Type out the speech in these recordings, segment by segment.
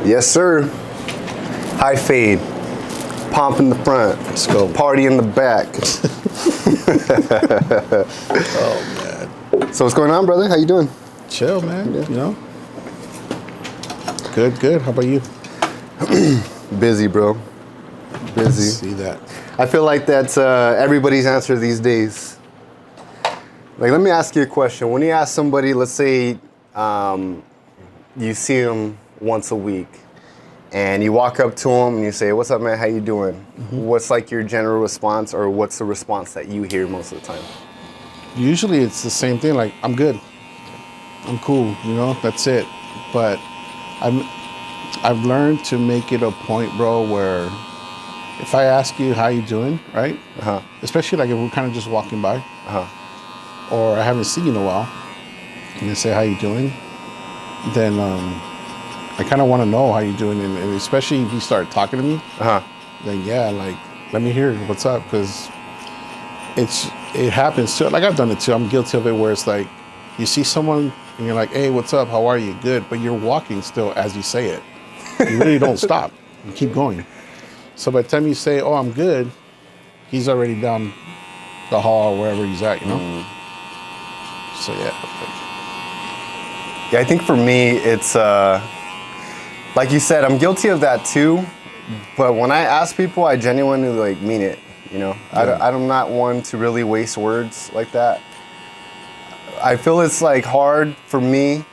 Yes, sir. High fade. Pomp in the front. Let's go. Party in the back. Oh, man. So what's going on, brother? How you doing? Chill, man. Yeah. You know? Good. How about you? Busy, bro. Busy. See that. I feel like that's everybody's answer these days. Like, let me ask you a question. When you ask somebody, let's say you see them once a week, and you walk up to them and you say, "What's up, man? How you doing?" Mm-hmm. What's like your general response, or what's the response that you hear most of the time? Usually it's the same thing, like, I'm good. I'm cool, you know? That's it. But I've learned to make it a point, bro, where if I ask you how you doing, right? Uh-huh. Especially like if we're kind of just walking by, Uh-huh. or I haven't seen you in a while, and you say how you doing, then I kind of want to know how you doing, and especially if you start talking to me, then yeah, like, let me hear what's up, because it happens too. Like, I've done it too. I'm guilty of it, where it's like you see someone and you're like, "Hey, what's up? How are you?" Good, but you're walking still as you say it. You really don't stop. You keep going. So by the time you say, "Oh, I'm good," he's already down the hall or wherever he's at, you know? So, yeah. Yeah, I think for me, it's, like you said, I'm guilty of that too. But when I ask people, I genuinely, like, mean it, you know? Yeah. I'm not one to really waste words like that. I feel it's, like, hard for me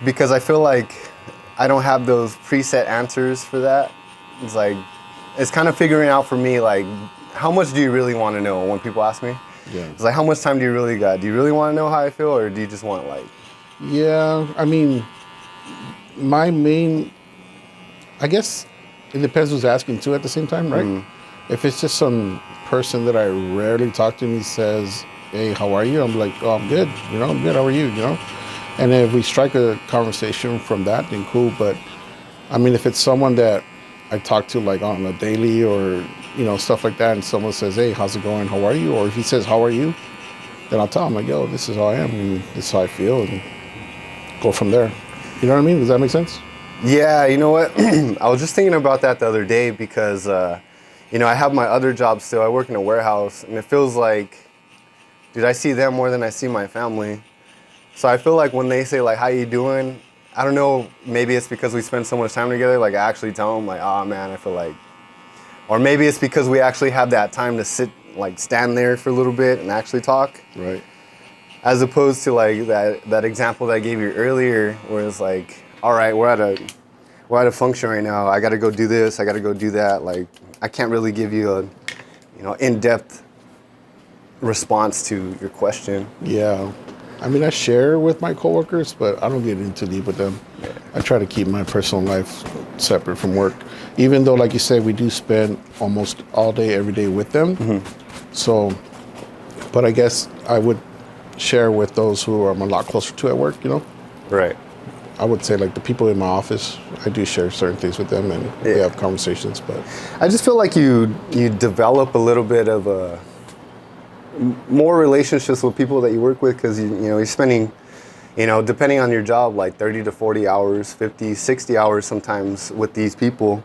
because I feel like I don't have those preset answers for that. It's like, it's kind of figuring out for me, like, how much do you really want to know when people ask me? Yeah. It's like, how much time do you really got? Do you really want to know how I feel, or do you just want, like... Yeah, I mean, my main, I guess it depends who's asking too at the same time, right? If it's just some person that I rarely talk to and he says, "Hey, how are you?" I'm like, "Oh, I'm good. You know, I'm good. How are you?" You know? And then if we strike a conversation from that, then cool. But I mean, if it's someone that I talk to like on a daily or, you know, stuff like that, and someone says, "Hey, how's it going? How are you?" Or if he says, "How are you?" then I'll tell him, like, "Yo, this is how I am, and this is how I feel," and go from there. You know what I mean? Does that make sense? Yeah, you know what? I was just thinking about that the other day because, you know, I have my other job still. I work in a warehouse, and it feels like, dude, I see them more than I see my family. So I feel like when they say, like, "How you doing?" I don't know, maybe it's because we spend so much time together, like, I actually tell them, like, "Oh, man, I feel like..." Or maybe it's because we actually have that time to sit, like, stand there for a little bit and actually talk. Right. As opposed to, like, that example that I gave you earlier, where it's like, all right, we're at a function right now. I got to go do this. I got to go do that. Like, I can't really give you a, you know, in-depth response to your question. Yeah. I mean, I share with my coworkers, but I don't get into deep with them. Yeah. I try to keep my personal life separate from work, even though, like you say, we do spend almost all day, every day with them. So, but I guess I would share with those who I'm a lot closer to at work, you know? Right. I would say, like, the people in my office, I do share certain things with them, and we have conversations, but... I just feel like you develop a little bit of more relationships with people that you work with, because, you know, you're spending, you know, depending on your job, like 30 to 40 hours, 50, 60 hours sometimes with these people.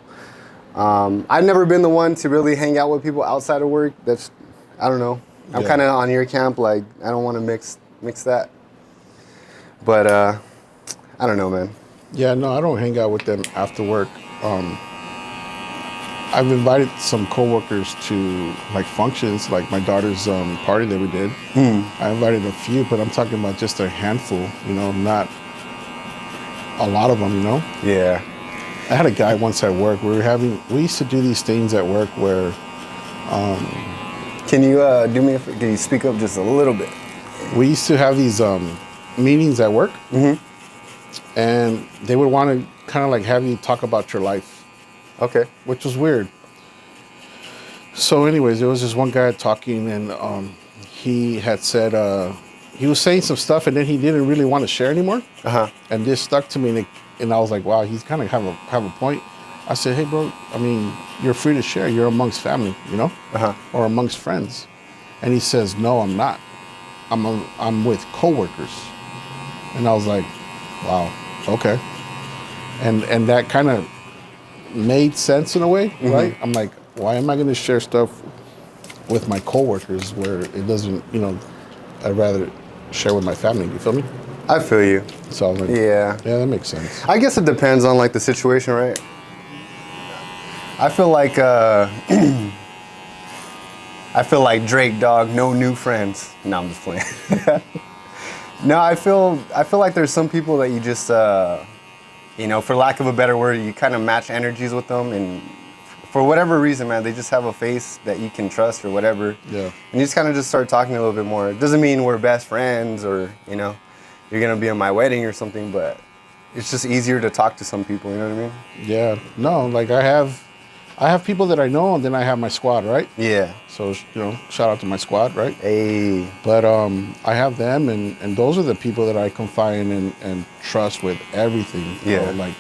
I've never been the one to really hang out with people outside of work. That's, I don't know. I'm kind of on your camp, like, I don't want to mix that. But I don't know, man. Yeah, no, I don't hang out with them after work. I've invited some coworkers to, like, functions, like my daughter's party that we did. I invited a few, but I'm talking about just a handful, you know, not a lot of them, you know? Yeah. I had a guy once at work. We used to do these things at work where... Can you can you speak up just a little bit? We used to have these meetings at work, and they would want to kind of like have you talk about your life. Okay. Which was weird. So anyways, there was this one guy talking, and he had said, he was saying some stuff, and then he didn't really want to share anymore. And this stuck to me, and I was like, wow, he's kind of have a point. I said, hey, bro, I mean, you're free to share. You're amongst family, you know, or amongst friends. And he says, no, I'm not. I'm with coworkers. And I was like, wow, okay. and that kind of made sense in a way, right? I'm like, why am I going to share stuff with my coworkers where it doesn't, I'd rather share with my family. You feel me? I feel you. So I'm like, Yeah. yeah, that makes sense. I guess it depends on like the situation, right? I feel like I feel like Drake, dog. No new friends. No, I'm just playing. No, I feel like there's some people that you just, for lack of a better word, you kind of match energies with them, and for whatever reason, man, they just have a face that you can trust or whatever. Yeah. And you just kind of just start talking a little bit more. It doesn't mean we're best friends or, you're gonna be at my wedding or something, but it's just easier to talk to some people. You know what I mean? Yeah. No, like I have people that I know, and then I have my squad, right? Yeah. So shout out to my squad, right? Hey. But I have them, and those are the people that I confide in and trust with everything. Yeah. Like,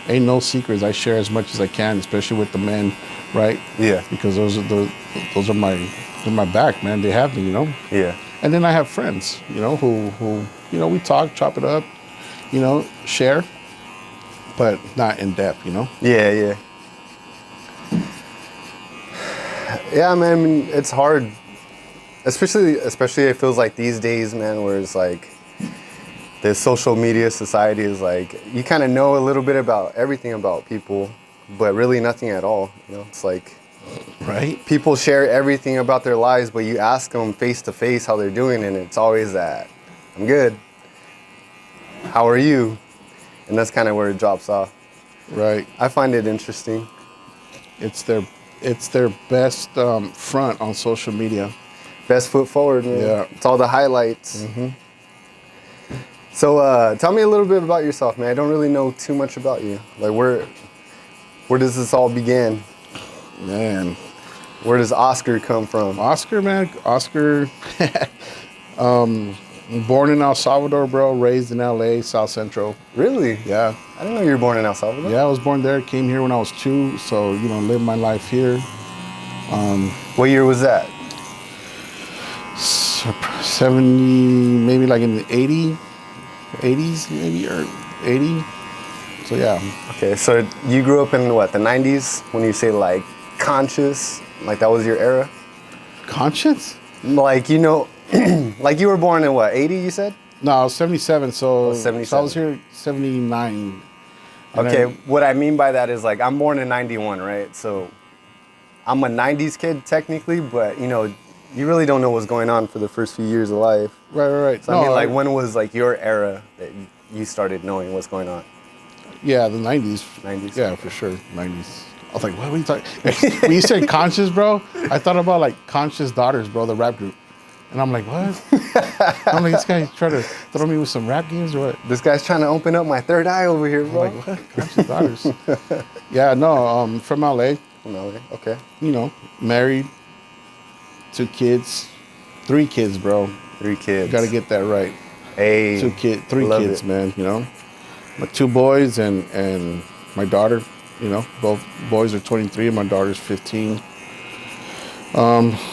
ain't no secrets. I share as much as I can, especially with the men, right? Yeah. Because those are my back, man. They have me, Yeah. And then I have friends, who we talk, chop it up, share, but not in depth, Yeah, yeah. Yeah, man, I mean, it's hard. Especially it feels like these days, man, where it's like the social media society is like, you kind of know a little bit about everything about people, but really nothing at all. It's like, right? people share everything about their lives, but you ask them face to face how they're doing, and it's always that, I'm good. How are you? And that's kind of where it drops off. Right. I find it interesting. It's their best front on social media. Best foot forward, man. Yeah. It's all the highlights. So tell me a little bit about yourself, man. I don't really know too much about you. Like, where does this all begin? Man. Where does Oscar come from? Oscar, man. Oscar, born in El Salvador, bro. Raised in LA, South Central. Really? Yeah. I didn't know you were born in El Salvador. Yeah, I was born there. Came here when I was 2, so, lived my life here. What year was that? 70, maybe like in the 80s, maybe, or 80. So, yeah. Okay, so you grew up in what, the 90s? When you say like conscious, like that was your era? Conscience? Like, like you were born in what, 80 you said? No, I was 77, so, 77. So I was here 79. Okay, what I mean by that is like I'm born in 91, right? So I'm a 90s kid technically, but you really don't know what's going on for the first few years of life. Right. So I mean, like, when was like your era that you started knowing what's going on? Yeah, the 90s. 90s? Yeah, for sure, 90s. I was like, what are you talking? When you said conscious, bro, I thought about like Conscious Daughters, bro, the rap group. And I'm like, what? I'm like, this guy trying to throw me with some rap games or what? This guy's trying to open up my third eye over here, bro. I'm like, what? Conscious Daughters. Yeah, no, from LA. From LA, okay. Married, 2 kids, 3 kids, bro. 3 kids. Got to get that right. Hey. 3 kids, it. man, My 2 boys and my daughter, both boys are 23 and my daughter's 15.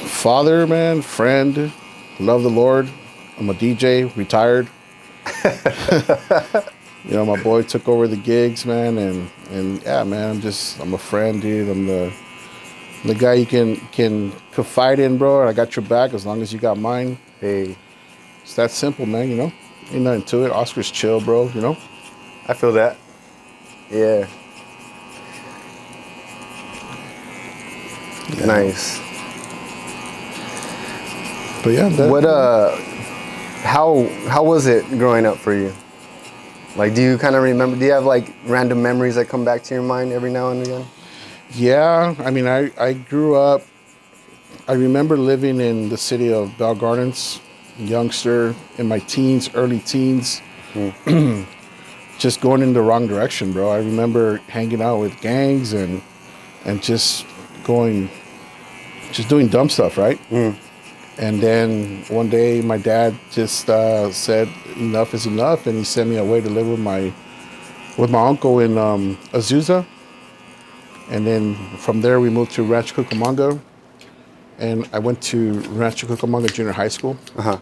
Father, man, friend, love the Lord. I'm a DJ, retired. My boy took over the gigs, man, and yeah, man, I'm a friend, dude. I'm the guy you can confide in, bro. I got your back as long as you got mine. Hey. It's that simple, man, Ain't nothing to it. Oscar's chill, bro, I feel that. Yeah. Nice. But yeah, how was it growing up for you? Like, do you kind of remember, do you have like random memories that come back to your mind every now and again? Yeah, I mean, I grew up, I remember living in the city of Bell Gardens, youngster, in my teens, early teens, just going in the wrong direction, bro. I remember hanging out with gangs and just doing dumb stuff, right? And then one day my dad just said enough is enough, and he sent me away to live with my uncle in Azusa. And then from there we moved to Rancho Cucamonga, and I went to Rancho Cucamonga Junior High School. I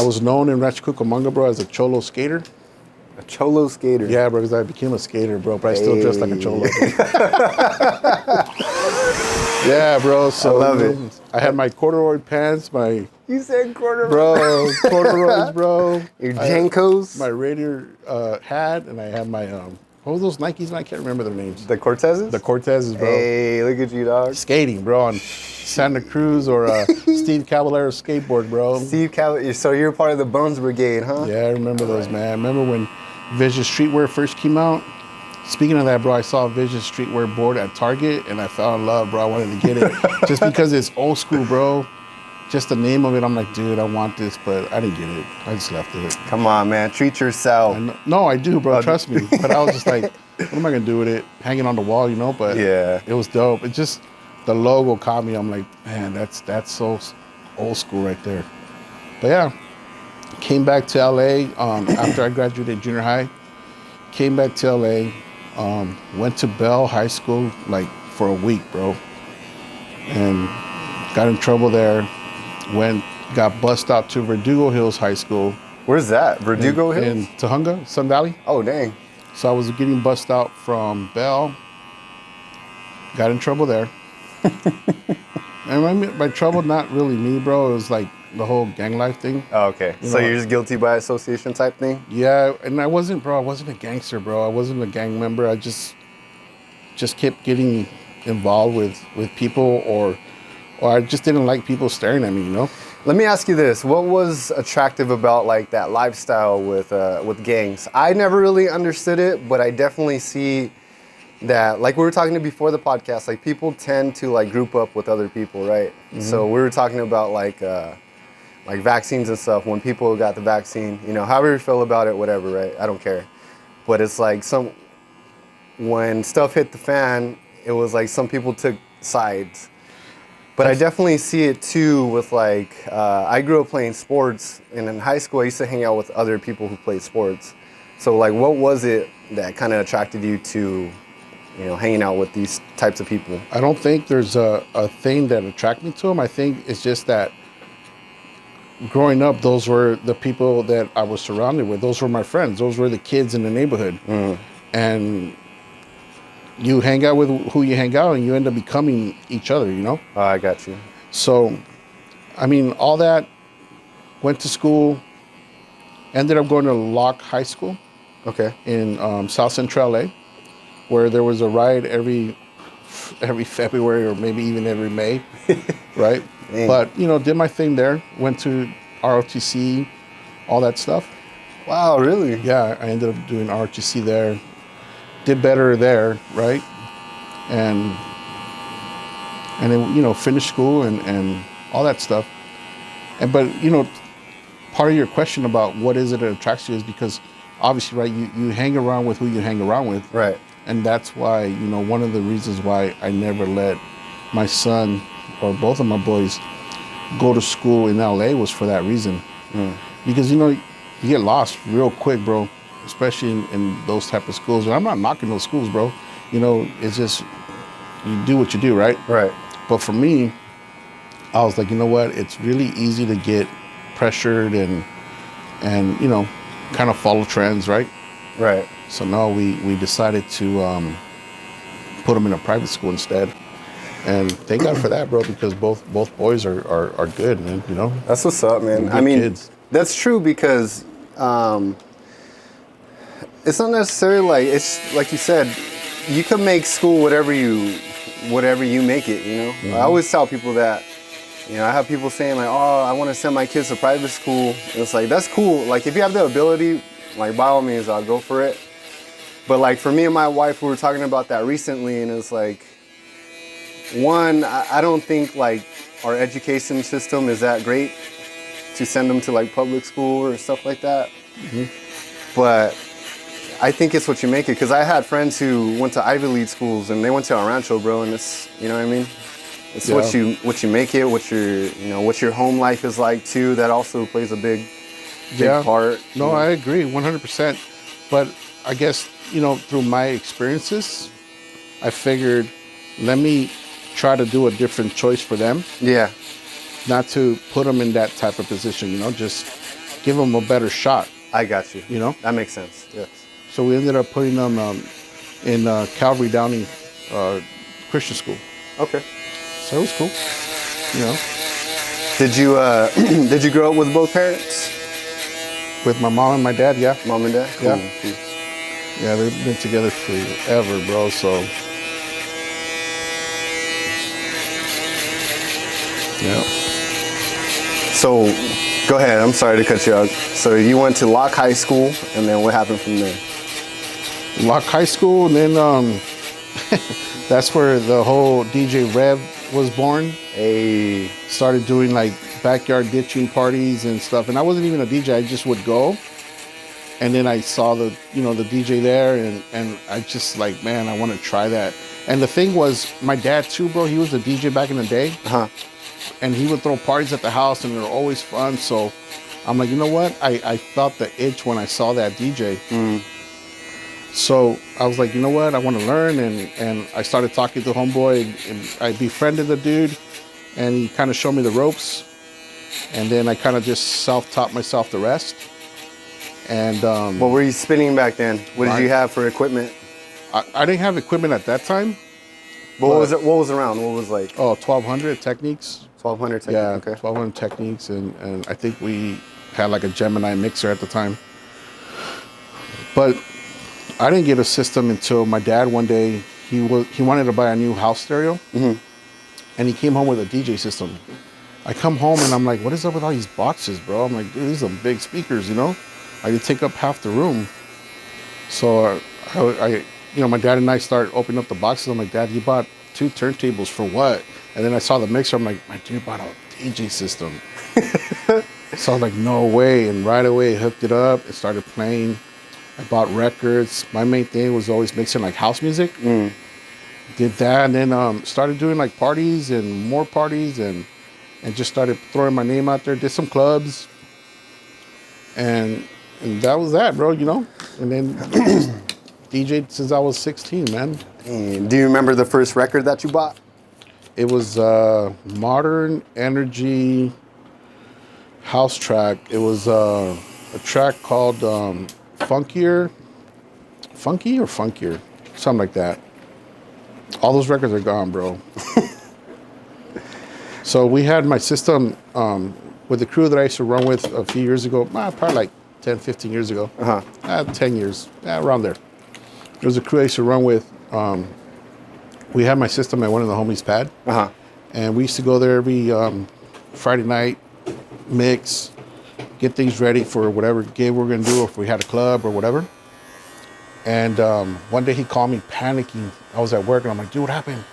was known in Rancho Cucamonga, bro, as a cholo skater. A cholo skater. Yeah, bro, because I became a skater, bro, but I still dress like a cholo. Yeah, bro. So I love it. I had my corduroy pants, You said corduroy. bro, corduroys, bro. Your Jankos. My Raider hat, and I had my what were those Nikes? I can't remember their names. The Cortezes? The Cortezes, bro. Hey, look at you, dog. Skating, bro, on Santa Cruz or Steve Caballero skateboard, bro. Steve Cavalier. So you're part of the Bones Brigade, huh? Yeah, I remember those, man. I remember when Vision Streetwear first came out. Speaking of that, bro, I saw a Vision Streetwear board at Target, and I fell in love, bro. I wanted to get it just because it's old school, bro. Just the name of it, I'm like, dude, I want this, but I didn't get it. I just left it. Come on, man. Treat yourself. No, I do, bro. Trust me. But I was just like, what am I gonna do with it? Hanging on the wall, you know? But Yeah. it was dope. It just the logo caught me. I'm like, man, that's so old school right there. But yeah, came back to LA after I graduated junior high. Came back to LA. Went to Bell High School like for a week, bro, and got in trouble there. Got bussed out to Verdugo Hills High School. Where's that? Verdugo Hills? In Tujunga, Sun Valley. Oh, dang. So I was getting bussed out from Bell. Got in trouble there. And by trouble, not really me, bro. It was like the whole gang life thing. Oh, okay. So you're just guilty by association type thing? Yeah, and I wasn't a gangster, bro. I wasn't a gang member. I just kept getting involved with people or I just didn't like people staring at me, you know? Let me ask you this. What was attractive about like that lifestyle with gangs? I never really understood it, but I definitely see that, like we were talking to before the podcast, like people tend to like group up with other people, right? Mm-hmm. So we were talking about like vaccines and stuff. When people got the vaccine, you know, however you feel about it, whatever, right? I don't care. But it's like when stuff hit the fan, it was like some people took sides. But I definitely see it too with like, I grew up playing sports, and in high school I used to hang out with other people who played sports. So like, what was it that kind of attracted you to, you know, hanging out with these types of people? I don't think there's a thing that attracted me to them. I think it's just that growing up, those were the people that I was surrounded with. Those were my friends. Those were the kids in the neighborhood. Mm. And you hang out with who you hang out, and you end up becoming each other, you know? Oh, I got you. So, I mean, all that, went to school, ended up going to Locke High School. Okay. In South Central LA, where there was a riot every February or maybe even every May, right? Dang. But, you know, did my thing there, went to ROTC, all that stuff. Wow, really? Yeah, I ended up doing ROTC there. Did better there, right? And then, you know, finished school and all that stuff. But, you know, part of your question about what is it that attracts you is because obviously, right, you hang around with who you hang around with. Right. And that's why, you know, one of the reasons why I never let my son or both of my boys go to school in LA was for that reason. Mm. Because, you know, you get lost real quick, bro. Especially in those type of schools. And I'm not knocking those schools, bro. You know, it's just, you do what you do, right? Right. But for me, I was like, you know what? It's really easy to get pressured and you know, kind of follow trends, right? Right. So no, we decided to put them in a private school instead. And thank God for that, bro, because both boys are good, man, you know? That's what's up, man. I mean, kids. That's true because it's not necessarily like, it's like you said, you can make school whatever you make it, you know? Mm-hmm. I always tell people that, you know, I have people saying like, oh, I want to send my kids to private school. And it's like, that's cool. Like, if you have the ability, like, by all means, I'll go for it. But like, for me and my wife, we were talking about that recently, and it's like, one, I don't think like our education system is that great to send them to like public school or stuff like that. Mm-hmm. But I think it's what you make it, because I had friends who went to Ivy League schools and they went to El Rancho, bro, and it's, you know what I mean? It's what you make it, what your home life is like too. That also plays a big part. No, I agree 100%. But I guess, you know, through my experiences, I figured, let me try to do a different choice for them. Yeah. Not to put them in that type of position, you know, just give them a better shot. I got you. You know? That makes sense. Yes. So we ended up putting them in Calvary Downey Christian School. Okay. So it was cool. You know? Did you did you grow up with both parents? With my mom and my dad, yeah. Mom and dad? Yeah. Cool. Yeah, they've been together forever, bro. So, yeah. So, go ahead. I'm sorry to cut you off. So you went to Locke High School, and then what happened from there? Locke High School, and then that's where the whole DJ Rev was born. Hey. Started doing like backyard ditching parties and stuff. And I wasn't even a DJ. I just would go. And then I saw the DJ there, and I just like, man, I want to try that. And the thing was, my dad too, bro, he was a DJ back in the day. Uh-huh. And he would throw parties at the house, and they were always fun. So I'm like, you know what? I felt the itch when I saw that DJ. Mm. So I was like, you know what? I want to learn. And I started talking to homeboy, and I befriended the dude, and he kind of showed me the ropes. And then I kind of just self-taught myself the rest. And What were you spinning back then? What did you have for equipment? I didn't have equipment at that time. What was it? What was around? What was like? 1200 Techniques. 1200 technique. Yeah, Okay. 1200 Techniques, and I think we had like a Gemini mixer at the time. But I didn't get a system until my dad one day, he wanted to buy a new house stereo, and he came home with a DJ system. I come home and I'm like, what is up with all these boxes, bro? I'm like, dude, these are big speakers, you know? I could take up half the room. So I my dad and I start opening up the boxes. I'm like, Dad, you bought 2 turntables for what? And then I saw the mixer. I'm like, my dude bought a DJ system. So I was like, no way. And right away, hooked it up and started playing. I bought records. My main thing was always mixing like house music. Did that, and then started doing like parties and more parties, and just started throwing my name out there. Did some clubs, and that was that, bro. You know. And then just DJ'd since I was 16, man. Do you remember the first record that you bought? It was Modern Energy house track. It was a track called Funky or Funkier, something like that. All those records are gone, bro. So we had my system with the crew that I used to run with a few years ago, probably like 10, 15 years ago. 10 years, around there. There was a crew I used to run with. We had my system at one of the homies' pad. And we used to go there every Friday night, mix, get things ready for whatever gig we were going to do, if we had a club or whatever. And one day he called me panicking. I was at work, and I'm like, dude, what happened?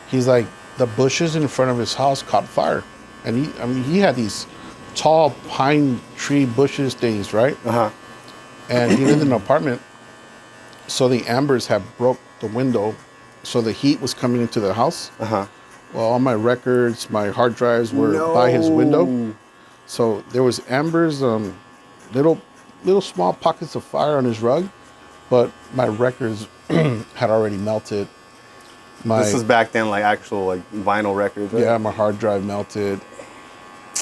He's like, the bushes in front of his house caught fire. And he had these tall pine tree bushes things, right? And he lived in an apartment. So the embers had broke the window. So the heat was coming into the house. Well, all my records, my hard drives were by his window. So there was embers, little small pockets of fire on his rug, but my records had already melted. This is back then, like actual like vinyl records, right? Yeah, my hard drive melted.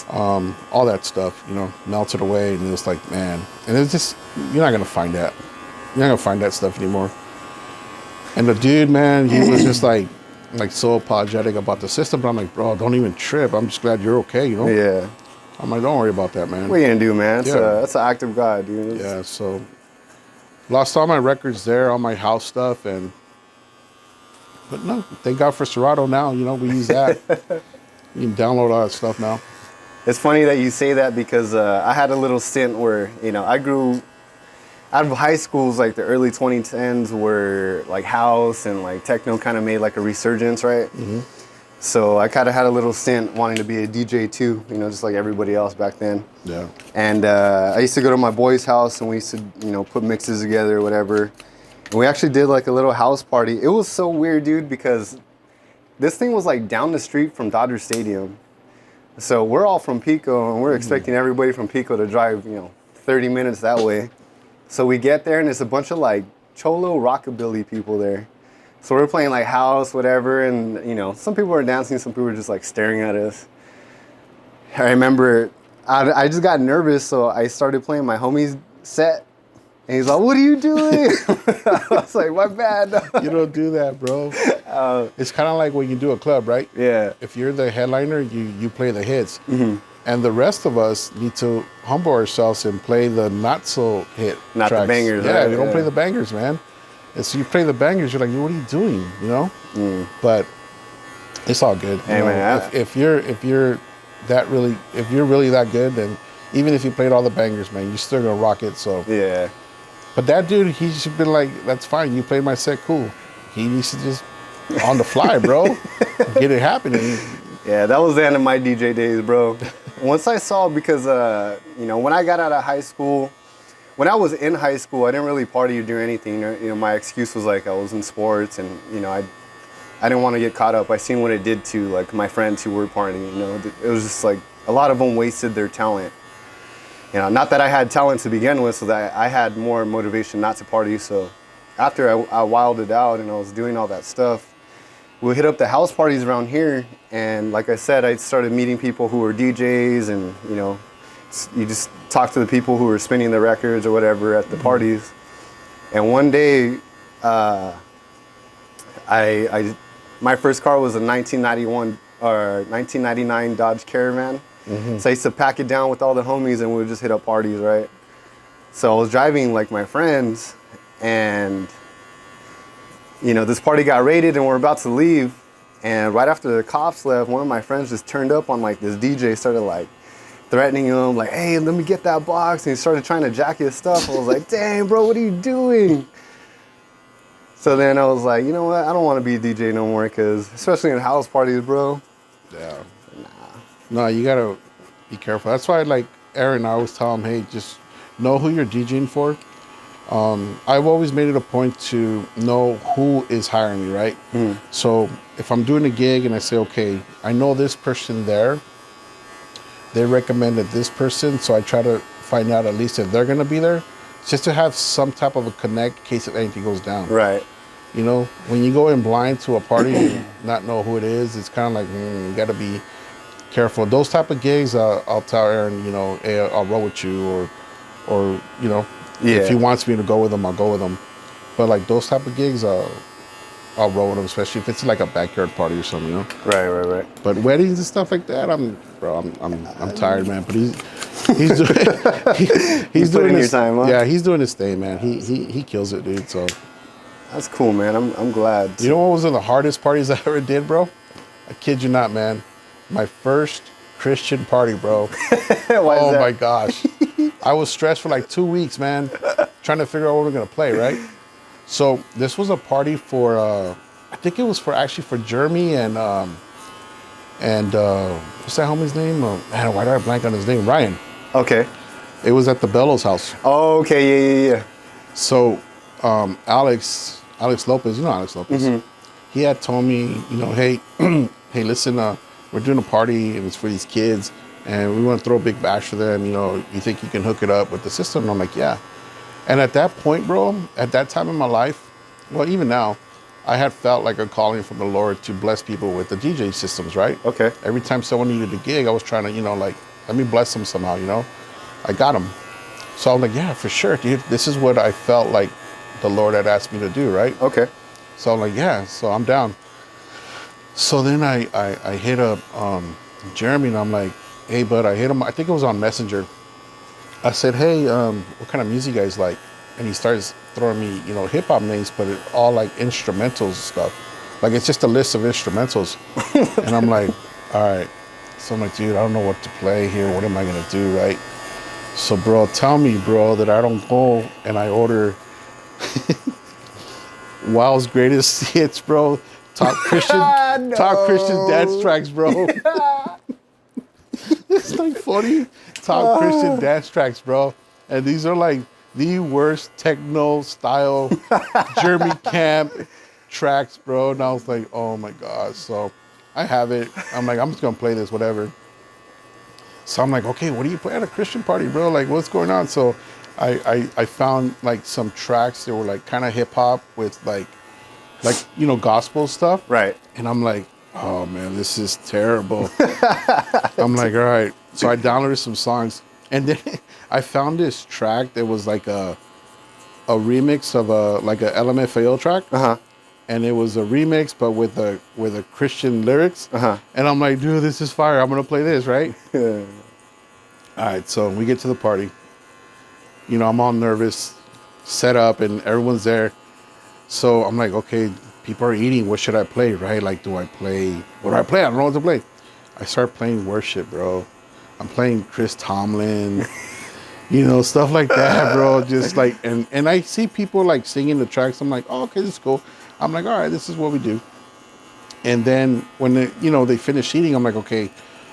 All that stuff, melted away, and it was like, man. And it's just, you're not gonna find that. You're not gonna find that stuff anymore. And the dude, man, he was just like so apologetic about the system. But I'm like, bro, don't even trip. I'm just glad you're okay, Yeah. I'm like, don't worry about that, man. What are you gonna do, man? That's an act of God, dude. Yeah, so lost all my records there, all my house stuff, but no, thank God for Serato now. We use that. You can download all that stuff now. It's funny that you say that because I had a little stint where, I grew out of high schools, like the early 2010s, where like house and like techno kind of made like a resurgence, right? So I kind of had a little stint wanting to be a DJ too, just like everybody else back then. Yeah. And I used to go to my boy's house, and we used to, put mixes together or whatever. And we actually did like a little house party. It was so weird, dude, because this thing was like down the street from Dodger Stadium. So we're all from Pico, and we're expecting everybody from Pico to drive, 30 minutes that way. So we get there, and there's a bunch of like cholo rockabilly people there. So we're playing like house, whatever, and some people were dancing, some people were just like staring at us. I remember I just got nervous, so I started playing my homie's set. And he's like, what are you doing? I was like, my bad. You don't do that, bro. It's kind of like when you do a club, right? Yeah. If you're the headliner, you play the hits. And the rest of us need to humble ourselves and play the not so hit Not tracks. the bangers, Yeah, right? you don't play the bangers, man. And so you play the bangers, you're like, what are you doing? You know? But it's all good. Hey, You know, man, if you're really that good, then even if you played all the bangers, man, you're still gonna rock it. So Yeah. but that dude, he should been like, that's fine. You played my set, cool. He needs to just on the fly, bro, get it happening. Yeah, that was the end of my DJ days, bro. Once I saw, because, you know, when I got out of high school, when I was in high school, I didn't really party or do anything. You know, my excuse was like I was in sports, and you know, I didn't want to get caught up. I seen what it did to like my friends who were partying. You know, it was just like a lot of them wasted their talent. You know, not that I had talent to begin with, so that I had more motivation not to party. So after I wilded out and I was doing all that stuff, we hit up the house parties around here, and like I said, I started meeting people who were DJs, and you know, you just talk to the people who were spinning the records or whatever at the parties. And one day, my first car was a 1991 or 1999 Dodge Caravan. So I used to pack it down with all the homies, and we would just hit up parties, right? So I was driving like my friends, and you know, this party got raided and we're about to leave. And right after the cops left, one of my friends just turned up on like this DJ, started like threatening him, like, hey, let me get that box. And he started trying to jack his stuff. I was like, dang, bro, what are you doing? So then I was like, you know what? I don't want to be a DJ no more, because especially in house parties, bro. Yeah. No, you gotta be careful. That's why, like Aaron, I always tell him, hey, just know who you're DJing for. I've always made it a point to know who is hiring me, right? So if I'm doing a gig and I say, okay, I know this person there, they recommended this person, so I try to find out at least if they're gonna be there, just to have some type of a connect in case if anything goes down. Right. You know, when you go in blind to a party and not know who it is, it's kind of like, you gotta be careful. Those type of gigs, I'll tell Aaron, you know, hey, I'll roll with you, or you know, if he wants me to go with him, I'll go with him. But like those type of gigs, I'll roll with him, especially if it's like a backyard party or something, you know. Right. But weddings and stuff like that, I'm tired, man. But he's doing he's doing in his your time, huh? Yeah, he's doing his thing, man. He kills it, dude. So That's cool, man. I'm glad. you know what was one of the hardest parties I ever did, bro? I kid you not, man. My first Christian party, bro. Why is that? My gosh. I was stressed for like 2 weeks, man, trying to figure out what we're gonna play, right? So this was a party for, I think it was for Jeremy and what's that homie's name? Man, why did I blank on his name? Ryan. Okay. It was at the Bellows house. Oh, okay, yeah. So Alex Lopez, you know Alex Lopez. He had told me, you know, hey, hey, listen, we're doing a party and it's for these kids, and we want to throw a big bash for them. You know, you think you can hook it up with the system? And I'm like, yeah. And at that point, bro, at that time in my life, well, even now, I had felt like a calling from the Lord to bless people with the DJ systems, right? Okay. Every time someone needed a gig, I was trying to, you know, like, let me bless them somehow, you know? I got them. So I'm like, yeah, for sure, dude. This is what I felt like the Lord had asked me to do, right? Okay. So I'm like, yeah, so I'm down. So then I hit up Jeremy, and I'm like, hey, bud, I hit him. I think it was on Messenger. I said, hey, what kind of music you guys like? And he starts throwing me, you know, hip hop names, but it all like instrumentals stuff. Like it's just a list of instrumentals. And I'm like, all right. So I'm like, dude, I don't know what to play here. What am I gonna do, right? So, bro, tell me, bro, that I don't go and I order Wild's greatest hits, bro. Top Christian dance tracks, bro. It's like 40 top Christian dance tracks, bro. And these are like the worst techno style Jeremy Camp tracks, bro. And I was like, oh my gosh. So I have it. I'm like, I'm just gonna play this, whatever. So I'm like, okay, what do you play at a Christian party, bro? Like, what's going on? So I found like some tracks that were like kind of hip hop with like you know, gospel stuff. Right. And I'm like, oh man, this is terrible. I'm like, all right. So I downloaded some songs. And then I found this track that was like a remix of a LMFAO track. Uh-huh. And it was a remix, but with a Christian lyrics. Uh-huh. And I'm like, dude, this is fire. I'm gonna play this, right? Yeah. All right, so we get to the party. You know, I'm all nervous, set up, and everyone's there. So I'm like, okay, people are eating. What should I play, right? Like, what do I play? I don't know what to play. I start playing worship, bro. I'm playing Chris Tomlin, stuff like that, bro. Just like, and I see people like singing the tracks. I'm like, oh, okay, this is cool. I'm like, all right, this is what we do. And then when they finish eating, I'm like, okay,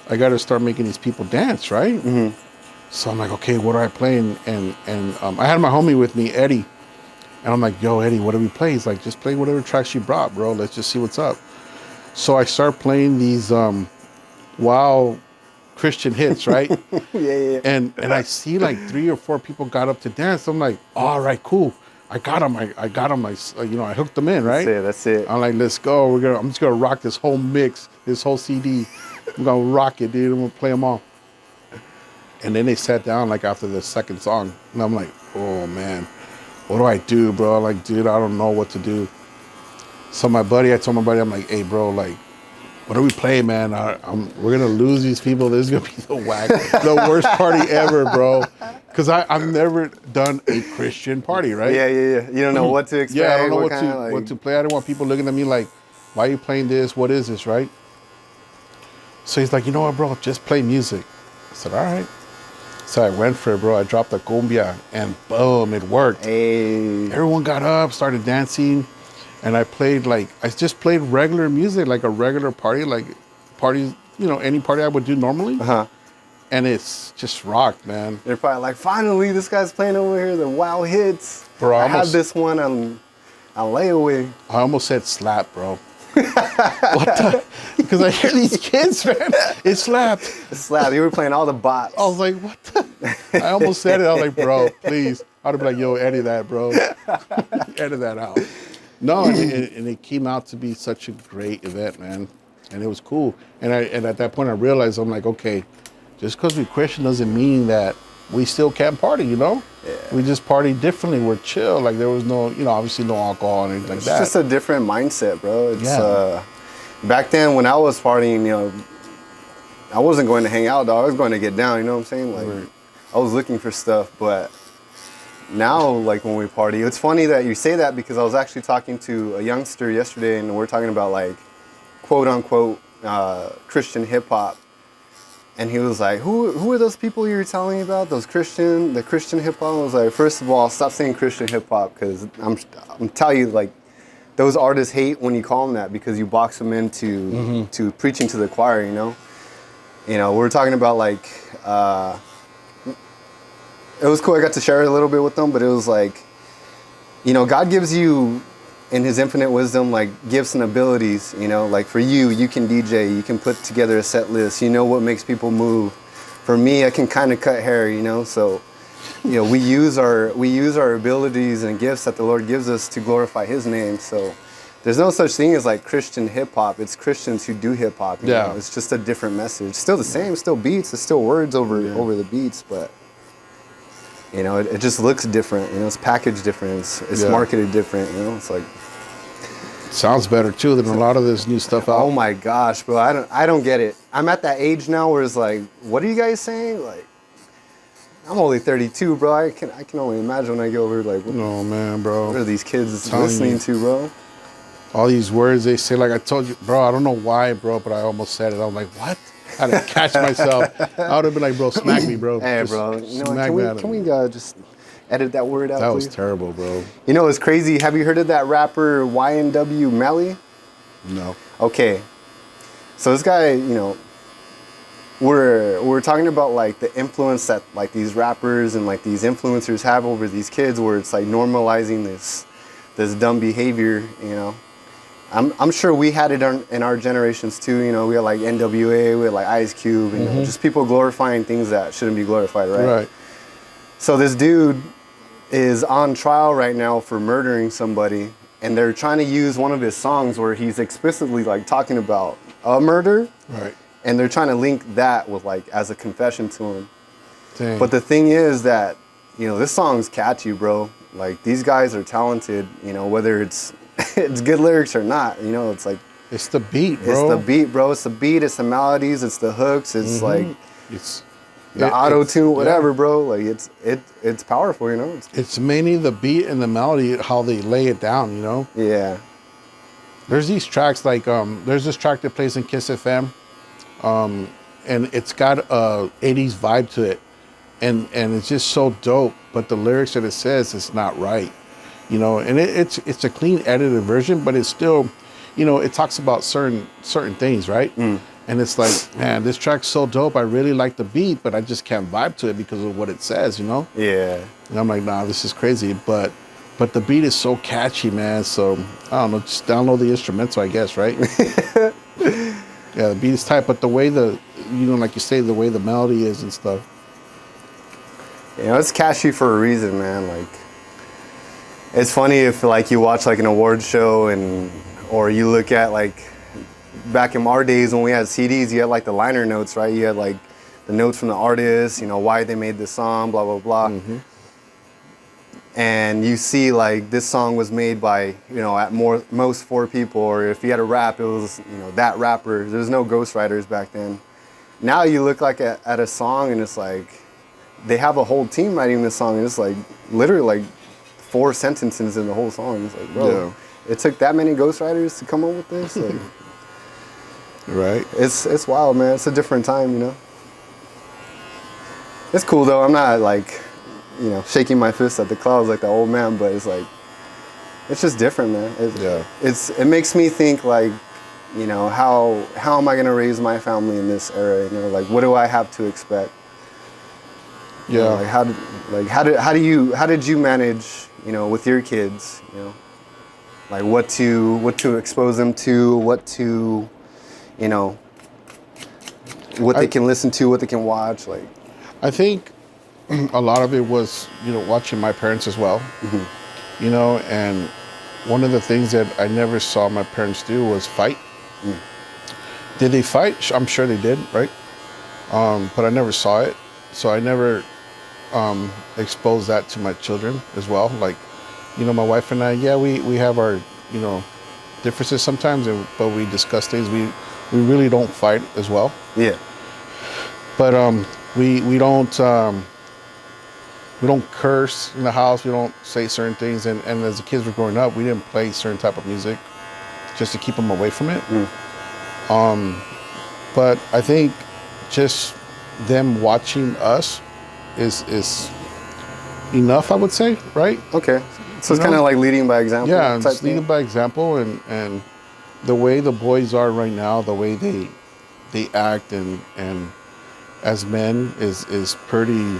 I got to start making these people dance, right? Mm-hmm. So I'm like, okay, what do I play? And I had my homie with me, Eddie. And I'm like, yo, Eddie, what do we play? He's like, just play whatever tracks you brought, bro. Let's just see what's up. So I start playing these wow Christian hits, right? Yeah. And I see like 3 or 4 people got up to dance. I'm like, all right, cool. I got them. I got them. I hooked them in, right? That's it. I'm like, let's go. I'm just gonna rock this whole mix, this whole CD. I'm gonna rock it, dude. I'm gonna play them all. And then they sat down like after the second song, and I'm like, oh man, what do I do, bro? Like, dude, I don't know what to do. So I told my buddy, I'm like, hey, bro, like, what do we play, man? We're gonna lose these people. This is gonna be the worst party ever, bro. Because I've never done a Christian party, right? Yeah. You don't know what to expect. Yeah, I don't know what to play. I don't want people looking at me like, why are you playing this? What is this, right? So he's like, you know what, bro? Just play music. I said, all right. So I went for it, bro. I dropped the cumbia, and boom, it worked. Hey. Everyone got up, started dancing, and I just played regular music, like a regular party, like parties, any party I would do normally. Uh-huh. And it's just rocked, man. They're probably like, finally, this guy's playing over here, the wow hits. Bro, I have this one on layaway. I almost said slap, bro. Because I hear these kids, man. It slapped. It slapped. You were playing all the bots. I was like, what the? I almost said it. I was like, bro, please. I'd be like, yo, edit that, bro. Edit that out. No, and it came out to be such a great event, man. And it was cool. And at that point, I realized, I'm like, okay, just because we're Christian doesn't mean that we still can't party, Yeah. We just party differently. We're chill. Like, there was no, obviously no alcohol and anything like that. It's just a different mindset, bro. It's back then when I was partying, I wasn't going to hang out, dog. I was going to get down, you know what I'm saying? Like, Right. I was looking for stuff, but now, like, when we party, it's funny that you say that because I was actually talking to a youngster yesterday, and we're talking about, like, quote unquote Christian hip hop. And he was like, who are those people you were telling me about? The Christian hip hop? I was like, first of all, stop saying Christian hip hop, because I'm telling you, like, those artists hate when you call them that because you box them into to preaching to the choir, we were talking about, like, it was cool. I got to share it a little bit with them, but it was like, God gives you, in his infinite wisdom, like, gifts and abilities, like for you can DJ, you can put together a set list, what makes people move. For me, I can kind of cut hair, so, we use our abilities and gifts that the Lord gives us to glorify his name. So there's no such thing as like Christian hip hop. It's Christians who do hip hop. Yeah. It's just a different message. Still the same, still beats, it's still words over the beats, but it just looks different, it's packaged different, it's marketed different, it's like, sounds better too than a lot of this new stuff out. oh my gosh, bro, I don't get it. I'm at that age now where it's like, what are you guys saying? Like, I'm only 32, bro. I can only imagine when I go over, like, No, man, bro. what are these kids listening to, bro? All these words they say, like I told you, bro, I don't know why, bro, but I almost said it. I'm like, what? I had to catch myself. I would have been like, bro, smack me, bro. Hey, Just bro, smack me out of can me. we just edit that word out, That please? was terrible, bro. It's crazy. Have you heard of that rapper YNW Melly? No. Okay. So this guy, we're talking about, like, the influence that, like, these rappers and, like, these influencers have over these kids, where it's like normalizing this dumb behavior, I'm sure we had it in our generations too, we had like NWA, we had like Ice Cube, just people glorifying things that shouldn't be glorified, right? Right. So this dude is on trial right now for murdering somebody, and they're trying to use one of his songs where he's explicitly, like, talking about a murder. Right. And they're trying to link that with, like, as a confession to him. Dang. But the thing is that, this song's catchy, bro. Like, these guys are talented, whether it's it's good lyrics or not, it's like, it's the beat, bro. it's the beat, bro. It's the beat, it's the melodies, it's the hooks, it's like It's the auto tune, whatever, bro. Like, it's powerful, It's mainly the beat and the melody, how they lay it down, Yeah. There's these tracks like there's this track that plays in Kiss FM, and it's got a 80s vibe to it, and it's just so dope. But the lyrics that it says is not right, and it's a clean edited version, but it's still, it talks about certain things, right? And it's like, man, this track's so dope. I really like the beat, but I just can't vibe to it because of what it says, Yeah. And I'm like, nah, this is crazy. But the beat is so catchy, man. So I don't know, just download the instrumental, I guess, right? Yeah, the beat is tight, but the way like you say, the way the melody is and stuff. It's catchy for a reason, man. Like, it's funny if like you watch like an awards show or you look at like back in our days when we had CDs, you had like the liner notes, right? You had like the notes from the artist, why they made the song, blah, blah, blah. And you see like this song was made by, at most 4 people, or if you had a rap, it was, that rapper. There's no ghostwriters back then. Now you look like at a song and it's like, they have a whole team writing this song and it's like literally like 4 sentences in the whole song. It's like, bro, it took that many ghostwriters to come up with this? Like, right. It's wild, man. It's a different time, It's cool though. I'm not like, shaking my fist at the clouds like the old man, but it's like, it's just different, man. It makes me think like, how am I gonna raise my family in this era? Like, what do I have to expect? Yeah. How did you manage, with your kids, like what to expose them to, what to, what they can listen to, what they can watch, like. I think a lot of it was, watching my parents as well, and one of the things that I never saw my parents do was fight. Did they fight? I'm sure they did, right? But I never saw it. So I never exposed that to my children as well. Like, my wife and I, we have our, differences sometimes, but we discuss things. We really don't fight as well. Yeah. But we don't curse in the house. We don't say certain things. And as the kids were growing up, we didn't play certain type of music just to keep them away from it. But I think just them watching us is enough, I would say, right? Okay. So it's kind of like leading by example. Yeah, it's leading by example, and the way the boys are right now, the way they act and as men is pretty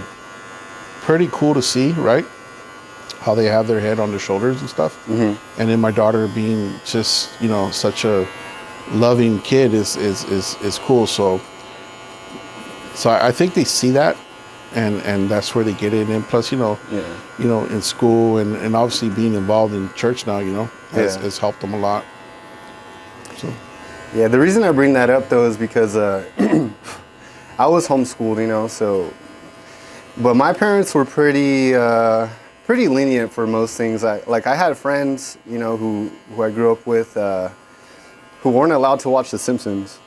cool to see, right? How they have their head on their shoulders and stuff. And then my daughter being just, such a loving kid is cool. So I think they see that, and that's where they get it. And plus, in school and obviously being involved in church now, has helped them a lot. So. Yeah, the reason I bring that up though is because I was homeschooled, so, but my parents were pretty lenient for most things. I had friends, who I grew up with, who weren't allowed to watch The Simpsons.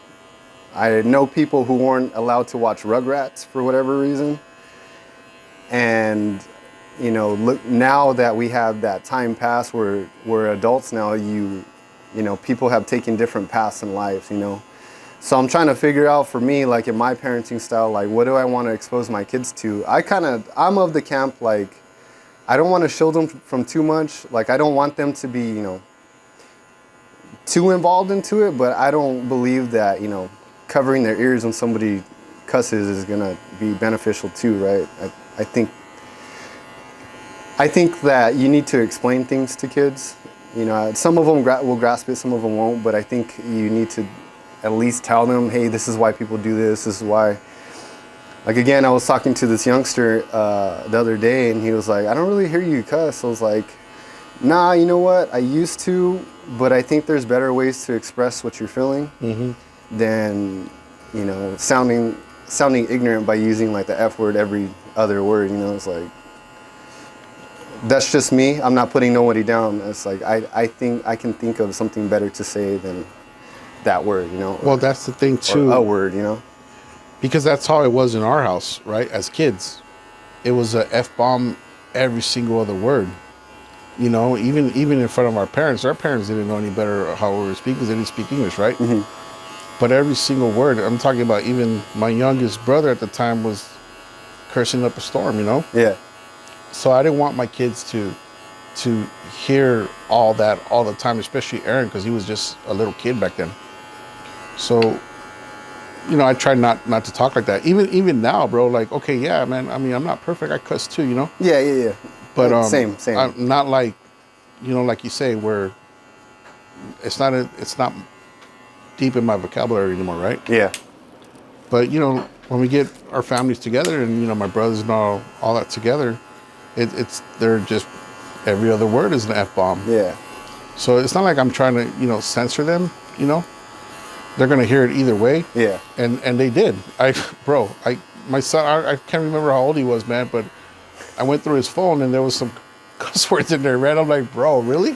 I know people who weren't allowed to watch Rugrats for whatever reason. And, look, now that we have that time past where we're adults now, people have taken different paths in life, So I'm trying to figure out for me, like in my parenting style, like what do I want to expose my kids to? I'm of the camp, like, I don't want to shield them from too much. Like, I don't want them to be, too involved into it, but I don't believe that, covering their ears when somebody cusses is going to be beneficial too, right? I think that you need to explain things to kids. Some of them will grasp it, some of them won't, but I think you need to at least tell them, hey, this is why people do this is why. Like, again, I was talking to this youngster the other day, and he was like, I don't really hear you cuss. I was like, nah, you know what? I used to, but I think there's better ways to express what you're feeling than, sounding sounding ignorant by using like the F word every other word. You know, it's like that's just me. I'm not putting nobody down. It's like I think I can think of something better to say than that word. You know. Well, that's the thing too. Or a word. You know. Because that's how it was in our house, right? As kids, it was a F-bomb every single other word. You know, even in front of our parents didn't know any better how we were speaking because they didn't speak English, right? Mm-hmm. But every single word, I'm talking about even my youngest brother at the time was cursing up a storm, you know? Yeah. So I didn't want my kids to hear all that all the time, especially Aaron, because he was just a little kid back then. So, you know, I try not to talk like that. Even now, bro, like, okay, yeah, man, I mean, I'm not perfect. I cuss too, you know? Yeah. But same. I'm not like, you know, like you say, where it's not deep in my vocabulary anymore, right? Yeah. But, you know, when we get our families together and, you know, my brothers and all that together, they're just, every other word is an F-bomb. Yeah. So it's not like I'm trying to, you know, censor them, you know? They're going to hear it either way. Yeah. And they did. My son, I can't remember how old he was, man, but I went through his phone and there was some cuss words in there, man. I'm like, bro, really?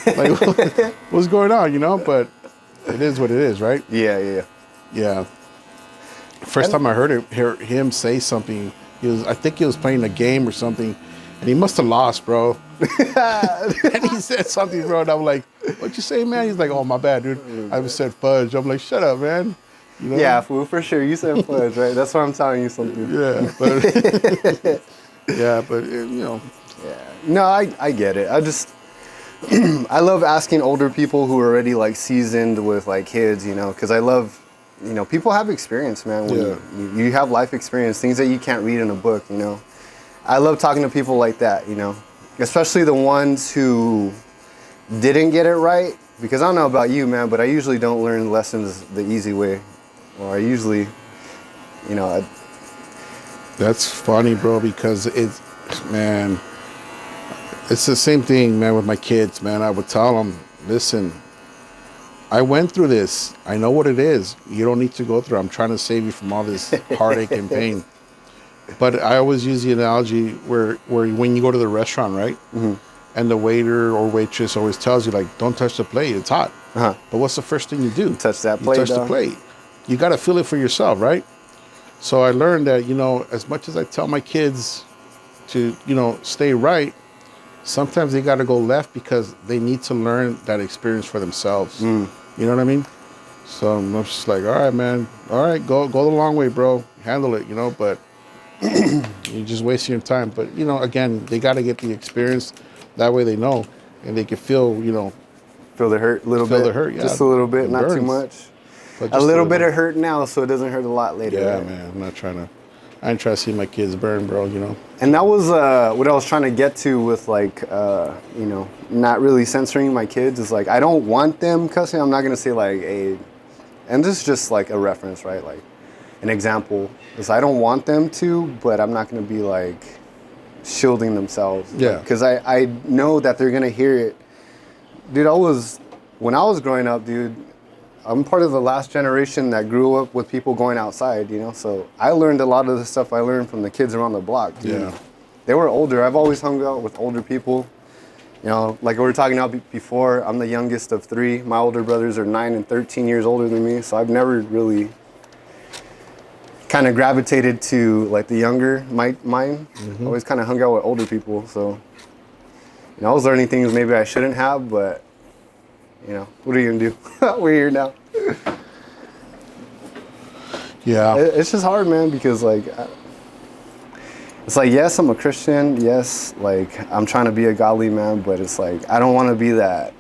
Like, what's going on, you know? But it is what it is, right? Yeah. Yeah. First time I heard him say something, I think he was playing a game or something, and he must have lost, bro. And he said something, bro, and I'm like, "What you say, man?" He's like, "Oh, my bad, dude. I said fudge." I'm like, "Shut up, man." You know? Yeah, for sure. You said fudge, right? That's why I'm telling you something. Yeah, but you know. Yeah. No, I get it. I just I love asking older people who are already like seasoned with like kids, you know, because I love, you know, people have experience, man. When you have life experience, things that you can't read in a book, you know. I love talking to people like that, you know, especially the ones who didn't get it right. Because I don't know about you, man, but I usually don't learn lessons the easy way. Or I usually, you know. That's funny, bro, because it's the same thing, man, with my kids, man. I would tell them, listen, I went through this. I know what it is. You don't need to go through it. I'm trying to save you from all this heartache and pain. But I always use the analogy where when you go to the restaurant, right? Mm-hmm. And the waiter or waitress always tells you, like, don't touch the plate. It's hot. Uh-huh. But what's the first thing you do? Touch that plate. You touch the plate. You got to feel it for yourself, right? So I learned that, you know, as much as I tell my kids to, you know, stay right, sometimes they got to go left because they need to learn that experience for themselves. You know what I mean? So I'm just like, all right, man. All right, go the long way, bro. Handle it, you know, but you're just wasting your time. But, you know, again, they got to get the experience. That way they know, and they can feel, you know. Feel the hurt a little bit. Feel the hurt, yeah. Just a little bit, not too much. A little bit of hurt now, so it doesn't hurt a lot later. Yeah, right? man. I ain't trying to see my kids burn, bro, you know. And that was what I was trying to get to with, like, you know, not really censoring my kids. Is like, I don't want them cussing. I'm not going to say, like, and this is just, like, a reference, right? Like, an example is I don't want them to, but I'm not going to be, like, shielding themselves. Yeah. Because I know that they're going to hear it. Dude, when I was growing up, dude, I'm part of the last generation that grew up with people going outside, you know? So I learned a lot of the stuff I learned from the kids around the block, dude. Yeah. They were older. I've always hung out with older people. You know, like we were talking about before, I'm the youngest of 3. My older brothers are 9 and 13 years older than me, so I've never really kind of gravitated to, like, the younger mind. Mm-hmm. Always kind of hung out with older people, so, you know, I was learning things maybe I shouldn't have, but, you know, what are you gonna do? We're here now. Yeah. It's just hard, man, because, like, it's like, yes, I'm a Christian. Yes, like, I'm trying to be a godly man, but it's like, I don't want to be that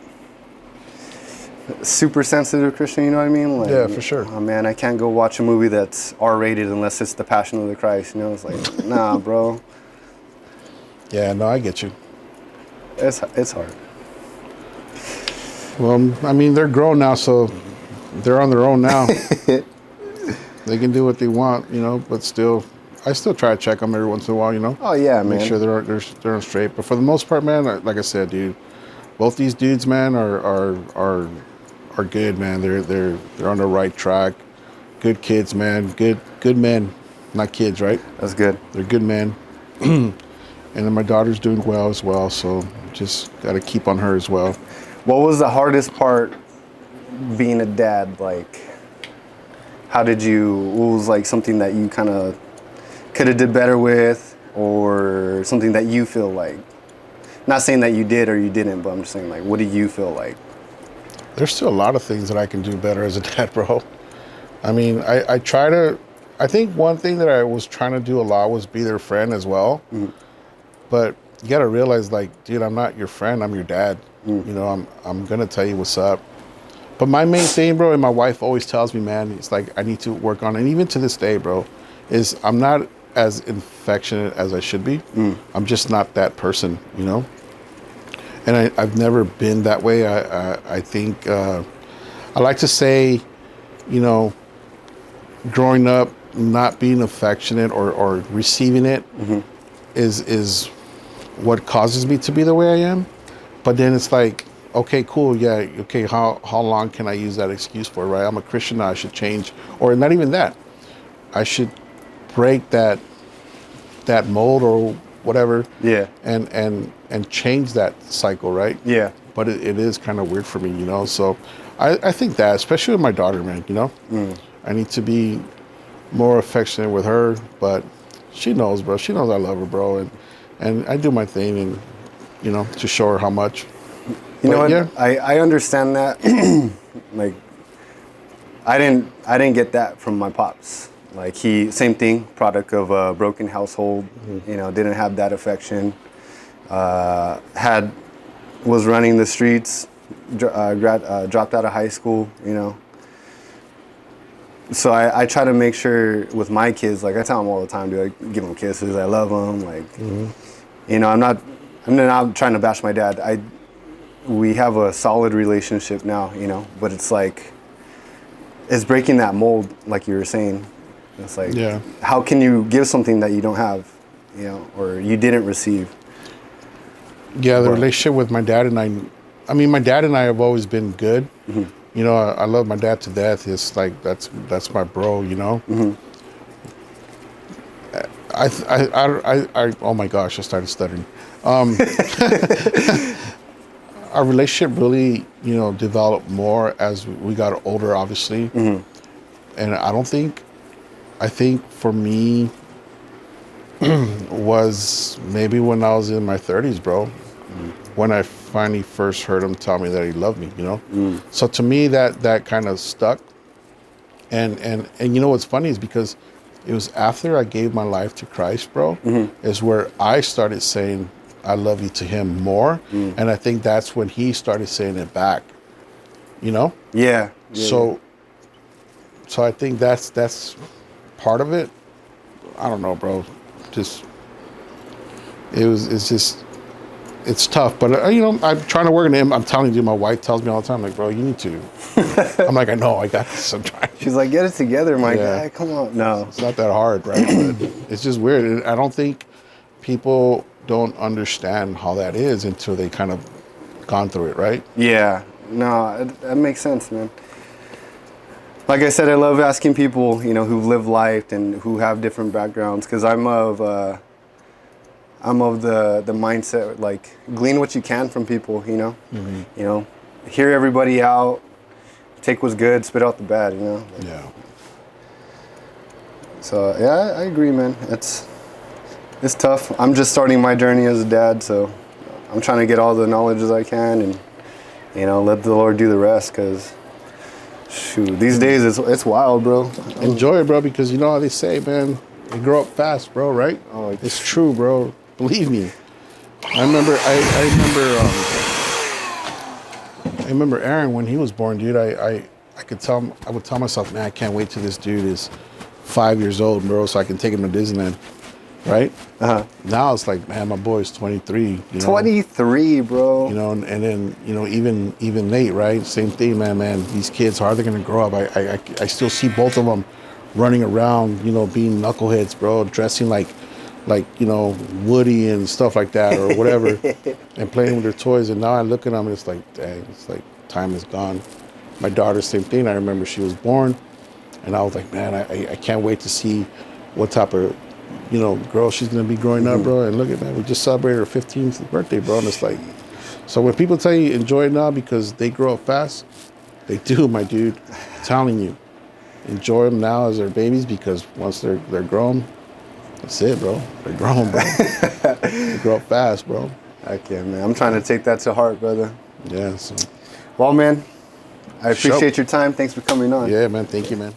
super sensitive Christian, you know what I mean? Like, yeah, for sure. Oh, man, I can't go watch a movie that's R-rated unless it's The Passion of the Christ, you know? It's like, nah, bro. Yeah, no, I get you. It's hard. Well, I mean, they're grown now, so they're on their own now. They can do what they want, you know, but still, I still try to check them every once in a while, you know? Oh, yeah, man. Make sure they're on straight. But for the most part, man, like I said, dude, both these dudes, man, are good, man. They're on the right track. good kids, man. Good men, not kids, right? That's good. They're good men. And then my daughter's doing well as well, so just got to keep on her as well. What was the hardest part being a dad? Like, what was like something that you kind of could have did better with, or something that you feel like, not saying that you did or you didn't, but I'm just saying, like, what do you feel like? There's still a lot of things that I can do better as a dad, bro. I mean, I think one thing that I was trying to do a lot was be their friend as well. But you got to realize, like, dude, I'm not your friend. I'm your dad. You know, I'm going to tell you what's up. But my main thing, bro, and my wife always tells me, man, it's like I need to work on it. And even to this day, bro, is I'm not as affectionate as I should be. I'm just not that person, you know? And I've never been that way. I think, I like to say, you know, growing up, not being affectionate or receiving it is what causes me to be the way I am. But then it's like, okay, cool, yeah, okay, how long can I use that excuse for, right? I'm a Christian now, I should change. Or not even that. I should break that mold or whatever. Yeah. And change that cycle, right? Yeah. But it is kind of weird for me, you know? So I think that, especially with my daughter, man, you know? I need to be more affectionate with her, but she knows, bro. She knows I love her, bro. And I do my thing and, you know, to show her how much. You know what? Yeah. I understand that. Like, I didn't get that from my pops. Like, same thing, product of a broken household. You know, didn't have that affection. Was running the streets. Dropped out of high school. You know. So I try to make sure with my kids, like I tell them all the time, dude, I give them kisses. I love them. Like, you know, I'm not trying to bash my dad. We have a solid relationship now, you know, but it's like, it's breaking that mold, like you were saying. It's like, how can you give something that you don't have, you know, or you didn't receive? Yeah, the relationship with my dad and I mean, my dad and I have always been good. You know, I love my dad to death. It's like, that's my bro, you know? Oh my gosh, I started stuttering. Our relationship really, you know, developed more as we got older, obviously. And I think for me was maybe when I was in my 30s, bro, when I finally first heard him tell me that he loved me, you know? So to me, that kind of stuck. And you know what's funny is because it was after I gave my life to Christ, bro, is where I started saying, I love you to him more. And I think that's when he started saying it back, you know? Yeah. So I think that's part of it. I don't know, bro. It's tough, but you know, I'm trying to work on him. I'm telling you, my wife tells me all the time, like, bro, you need to. I'm like, I know, I got this. I'm trying. She's like, get it together, my guy. Come on. No. It's not that hard, right? But it's just weird. I don't think people don't understand how that is until they kind of gone through it, right? Yeah. No, that makes sense, man. Like I said, I love asking people, you know, who've lived life and who have different backgrounds, because I'm of the mindset, like, glean what you can from people, you know? You know, hear everybody out, take what's good, spit out the bad, you know? Like, Yeah. So, yeah, I agree, man. It's tough. I'm just starting my journey as a dad, so I'm trying to get all the knowledge as I can and, you know, let the Lord do the rest, because, shoot, these days it's wild, bro. Enjoy it, bro, because you know how they say, man, you grow up fast, bro, right? Oh, it's true, bro. Believe me. I remember Aaron when he was born, dude. I would tell myself, man, I can't wait till this dude is 5 years old, bro, so I can take him to Disneyland, right? Now it's like, man, my boy's 23. You know? 23, bro. You know, and then, you know, even Nate, right? Same thing, man. These kids, how are they gonna grow up? I still see both of them running around, you know, being knuckleheads, bro, dressing like, you know, Woody and stuff like that or whatever, and playing with their toys. And now I look at them and it's like, dang, it's like time is gone. My daughter, same thing. I remember she was born And I was like, man, I can't wait to see what type of, girl she's gonna be growing up, bro. And look at that, we just celebrated her 15th birthday, bro. And it's like, so when people tell you enjoy it now because they grow up fast, they do, my dude. I'm telling you, enjoy them now as their babies, because once they're grown, that's it, bro. They're grown, bro. They grow up fast, bro. Okay, man. I'm trying to take that to heart, brother. Yeah. So. Well, man, I appreciate your time. Thanks for coming on. Yeah, man. Thank you, man.